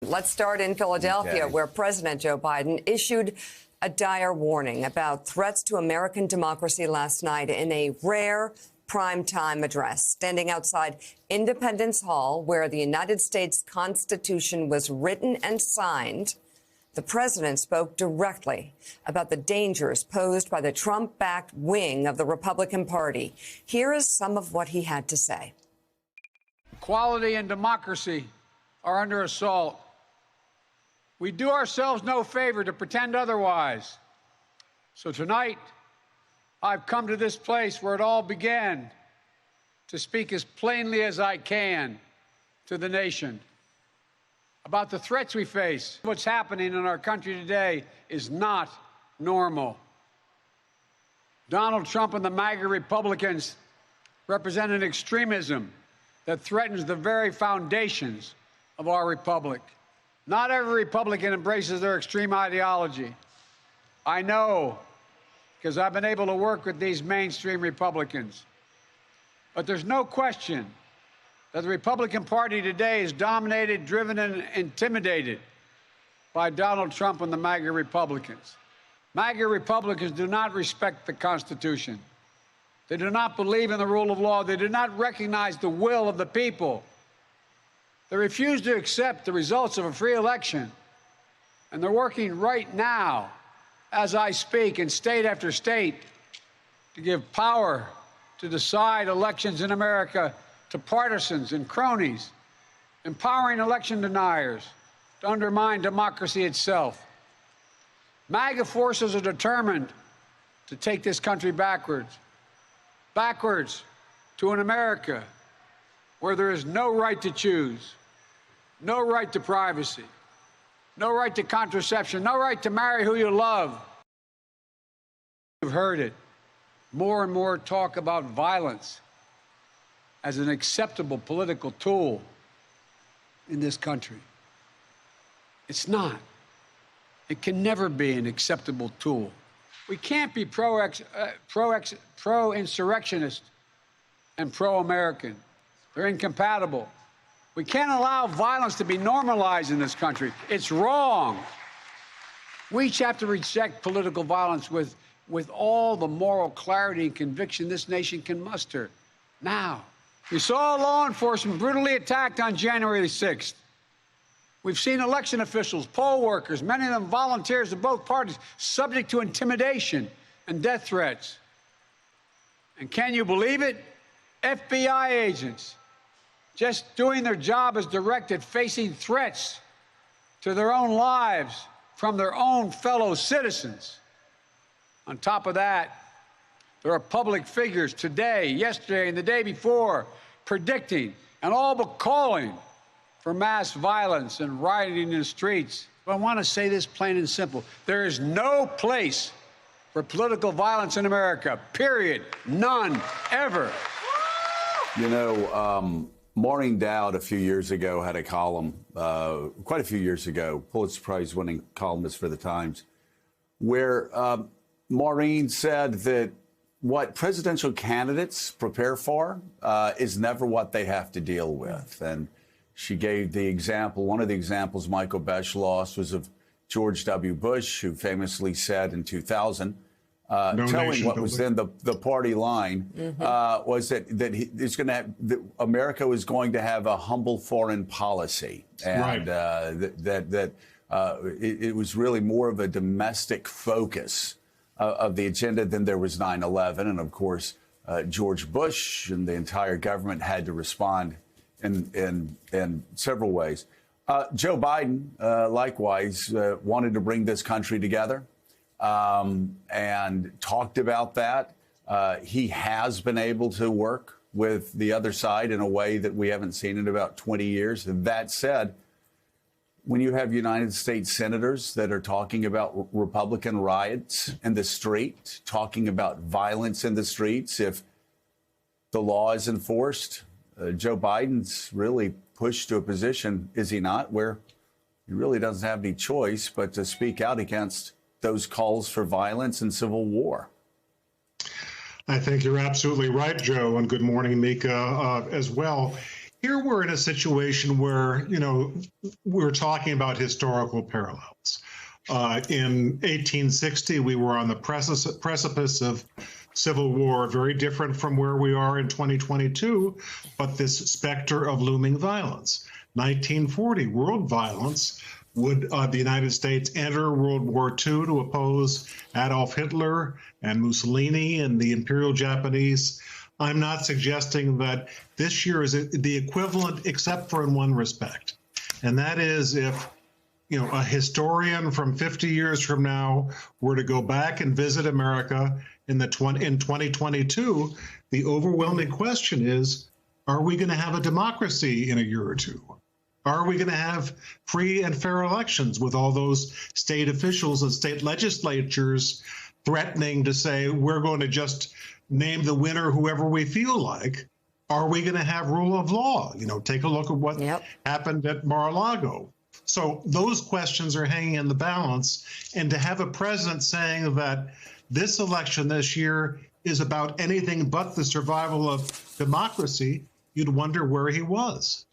Let's start in Philadelphia, where President Joe Biden issued a dire warning about threats to American democracy last night in a rare primetime address. Standing outside Independence Hall, where the United States Constitution was written and signed, the president spoke directly about the dangers posed by the Trump-backed wing of the Republican Party. Here is some of what he had to say. Equality and democracy are under assault. We do ourselves no favor to pretend otherwise. So tonight, I've come to this place where it all began to speak as plainly as I can to the nation about the threats we face. What's happening in our country today is not normal. Donald Trump and the MAGA Republicans represent an extremism that threatens the very foundations of our republic. Not every Republican embraces their extreme ideology. I know, because I've been able to work with these mainstream Republicans. But there's no question that the Republican Party today is dominated, driven, and intimidated by Donald Trump and the MAGA Republicans. MAGA Republicans do not respect the Constitution. They do not believe in the rule of law. They do not recognize the will of the people. They refuse to accept the results of a free election. And they're working right now, as I speak, in state after state, to give power to decide elections in America to partisans and cronies, empowering election deniers to undermine democracy itself. MAGA forces are determined to take this country backwards to an America where there is no right to choose, no right to privacy, no right to contraception, no right to marry who you love. You've heard it. More and more talk about violence as an acceptable political tool in this country. It's not. It can never be an acceptable tool. We can't be pro-insurrectionist and pro-American. They're incompatible. We can't allow violence to be normalized in this country. It's wrong. We each have to reject political violence with all the moral clarity and conviction this nation can muster. Now, we saw law enforcement brutally attacked on January the 6th. We've seen election officials, poll workers, many of them volunteers of both parties, subject to intimidation and death threats. And can you believe it? FBI agents, just doing their job as directed, facing threats to their own lives from their own fellow citizens. On top of that, there are public figures today, yesterday, and the day before predicting and all but calling for mass violence and rioting in the streets. But I want to say this plain and simple. There is no place for political violence in America, period. None, ever. You know, Maureen Dowd a few years ago had a column, quite a few years ago, Pulitzer Prize-winning columnist for the Times, where Maureen said that what presidential candidates prepare for is never what they have to deal with. And she gave the example, one of the examples Michael Besch lost was of George W. Bush, who famously said in 2000, telling what was then the party line, was that America was going to have a humble foreign policy, and it was really more of a domestic focus of the agenda than there was 9/11, and of course George Bush and the entire government had to respond in several ways. Joe Biden, likewise, wanted to bring this country together. And talked about that. He has been able to work with the other side in a way that we haven't seen in about 20 years. That said, when you have United States senators that are talking about Republican riots in the street, talking about violence in the streets, if the law is enforced, Joe Biden's really pushed to a position, is he not, where he really doesn't have any choice but to speak out against those calls for violence and civil war. I think you're absolutely right, Joe, and good morning, Mika, as well. Here we're in a situation where, we're talking about historical parallels. In 1860, we were on the precipice of civil war, very different from where we are in 2022, but this specter of looming violence. 1940, world violence. Would the United States enter World War II to oppose Adolf Hitler and Mussolini and the Imperial Japanese? I'm not suggesting that this year is the equivalent, except for in one respect. And that is if, a historian from 50 years from now were to go back and visit America in 2022, the overwhelming question is, are we going to have a democracy in a year or two? Are we going to have free and fair elections with all those state officials and state legislatures threatening to say, we're going to just name the winner whoever we feel like? Are we going to have rule of law? Take a look at what happened at Mar-a-Lago. So those questions are hanging in the balance. And to have a president saying that this election this year is about anything but the survival of democracy, you'd wonder where he was.